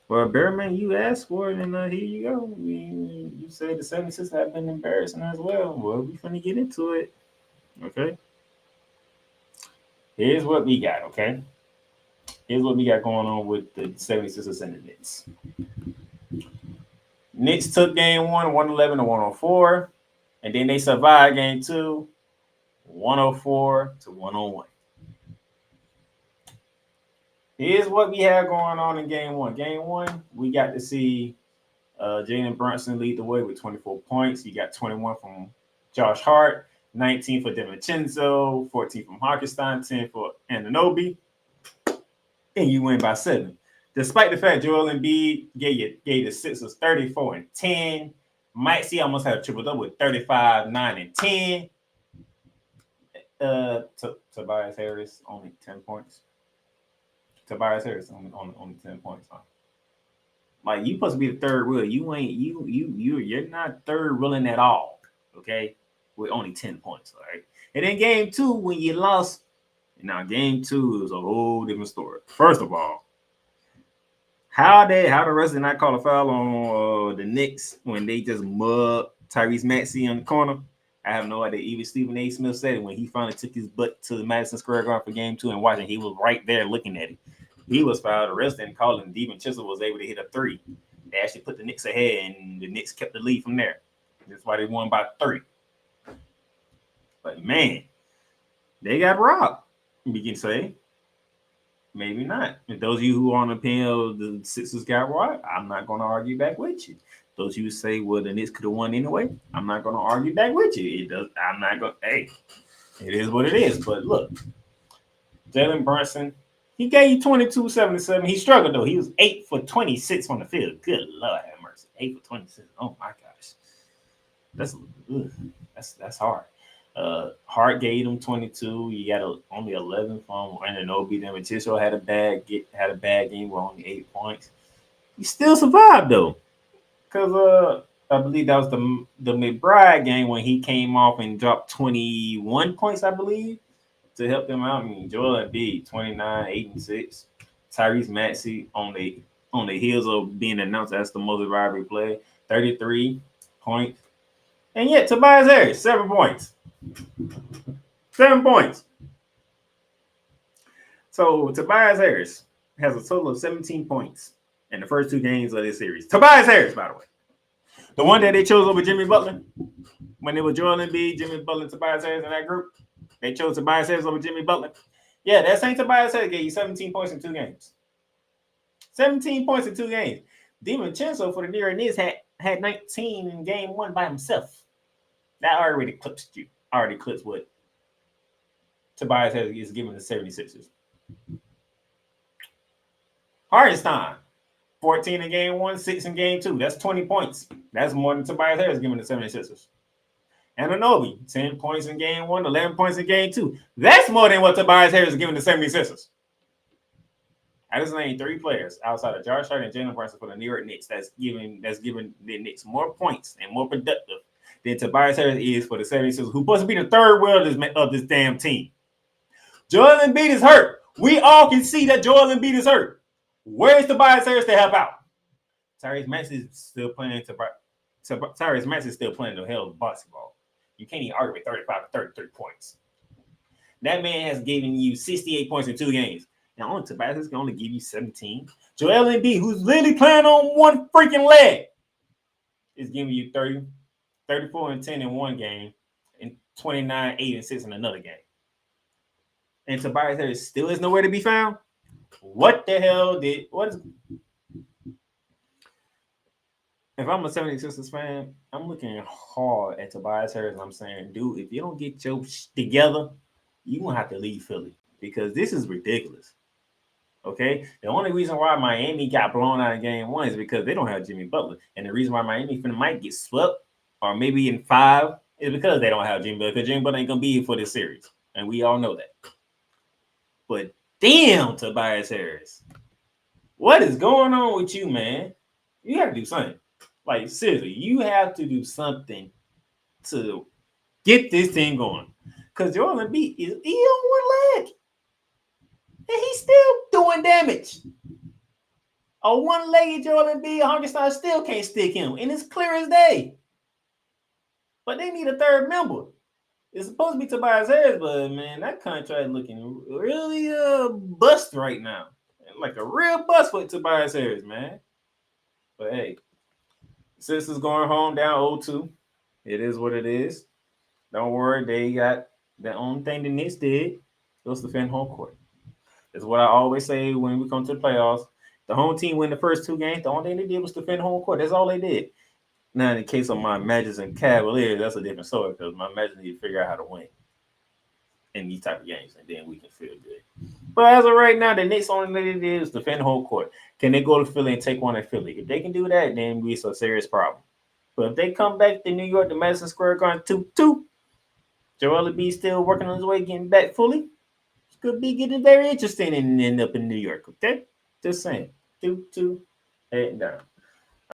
Well, Bearman, you asked for it, and here you go. You say the 76 have been embarrassing as well. Well, we finna get into it. Okay. Here's what we got, okay? Here's what we got going on with the 76ers and the Knicks. Knicks took game one, 111 to 104. And then they survived game two, 104 to 101. Here's what we have going on in game one. Game one, we got to see Jalen Brunson lead the way with 24 points. He got 21 from Josh Hart, 19 for DiVincenzo, 14 from Harkenstein, 10 for Anunoby, and you win by 7. Despite the fact Joel Embiid gave the Sixers 34 and 10, Maxey almost had a triple double with 35, 9, and 10. Tobias Harris only 10 points. Tobias Harris only 10 points. Huh? Like you supposed to be the third wheel. You're not third wheeling at all. Okay, with only 10 points. All right. And then game two, when you lost, now game two is a whole different story. First of all, how the rest did not call a foul on the Knicks when they just mugged Tyrese Maxey on the corner. I have no idea. Even Stephen A. Smith said it when he finally took his butt to the Madison Square Garden for game two and watching. He was right there looking at it. He was fouled. The rest didn't call him. DiVincenzo was able to hit a three. They actually put the Knicks ahead, and the Knicks kept the lead from there. That's why they won by 3. But man, they got robbed. We can say, maybe not. And those of you who are on the panel, the Sixers got robbed. I'm not going to argue back with you. Those of you who say, well, the Knicks could have won anyway. I'm not going to argue back with you. It does. I'm not going. Hey, it is what it is. But look, Jalen Brunson. He gave you 22, 7-7. He struggled though. He was 8 for 26 on the field. Good Lord have mercy. 8 for 26. Oh my gosh. That's hard. Hart gave him 22. You got only 11 from Anunoby. Then Matisse had a bad game with only 8 points. He still survived though, because I believe that was the McBride game when he came off and dropped 21 points. I believe to help them out. I mean, Joel Embiid, 29, 8 and 6. Tyrese Maxey on the heels of being announced as the most valuable player, 33 points. And yet Tobias Harris, 7 points. 7 points. So Tobias Harris has a total of 17 points in the first 2 games of this series. Tobias Harris, by the way. The one that they chose over Jimmy Butler. When it was Joel Embiid, Jimmy Butler, Tobias Harris in that group. They chose Tobias Harris over Jimmy Butler. Yeah, that same Tobias Harris gave you 17 points in 2 games. 17 points in 2 games. DiVincenzo for the New York Knicks had 19 in game 1 by himself. That already clips you. Already clips what Tobias Harris is giving the 76ers. Hartenstein, 14 in game 1, 6 in game 2. That's 20 points. That's more than Tobias Harris giving the 76ers. Anunoby, 10 points in game 1, 11 points in game 2. That's more than what Tobias Harris is giving the 76ers. I just named 3 players outside of Josh Hart and Jalen Brunson for the New York Knicks that's giving the Knicks more points and more productive than Tobias Harris is for the 76ers, who's supposed to be the third wheel of this damn team. Joel Embiid is hurt. We all can see that Joel Embiid is hurt. Where's Tobias Harris to help out? Tyrese Maxey is still playing. Tyrese Maxey is still playing the hell of basketball. You can't even argue with 35 to 33 points. That man has given you 68 points in 2 games. Now, only Tobias can only give you 17. Joel Embiid, who's literally playing on one freaking leg, is giving you 30, 34 and 10 in 1 game, and 29, 8 and 6 in another game. And Tobias Harris still is nowhere to be found. What the hell what is? If I'm a 76ers fan, I'm looking hard at Tobias Harris and I'm saying, dude, if you don't get your together, you're going to have to leave Philly because this is ridiculous. Okay? The only reason why Miami got blown out in game 1 is because they don't have Jimmy Butler. And the reason why Miami might get swept or maybe in 5 is because they don't have Jimmy Butler because Jimmy Butler ain't going to be here for this series. And we all know that. But damn, Tobias Harris. What is going on with you, man? You have to do something. Like, seriously, you have to do something to get this thing going. Because Joel Embiid is on one leg. And he's still doing damage. A one-legged Joel Embiid, Hartenstein still can't stick him, and it's clear as day. But they need a third member. It's supposed to be Tobias Harris, but man, that contract looking really bust right now. Like a real bust for Tobias Harris, man. But hey, since it's going home down 0-2, it is what it is. Don't worry, they got the only thing the Knicks did was defend home court. That's what I always say when we come to the playoffs. The home team win the first two games. The only thing they did was defend home court. That's all they did. Now, in the case of my Magic and Cavaliers, that's a different story because my Magic need to figure out how to win in these type of games, and then we can feel good. But as of right now, the Knicks only thing they did is defend home court. Can they go to Philly and take one at Philly? If they can do that, then it's a serious problem. But if they come back to New York, to Madison Square Garden 2-2, Joel Embiid still working on his way, getting back fully. It could be getting very interesting and end up in New York. Okay, just saying. 2-2, heading down.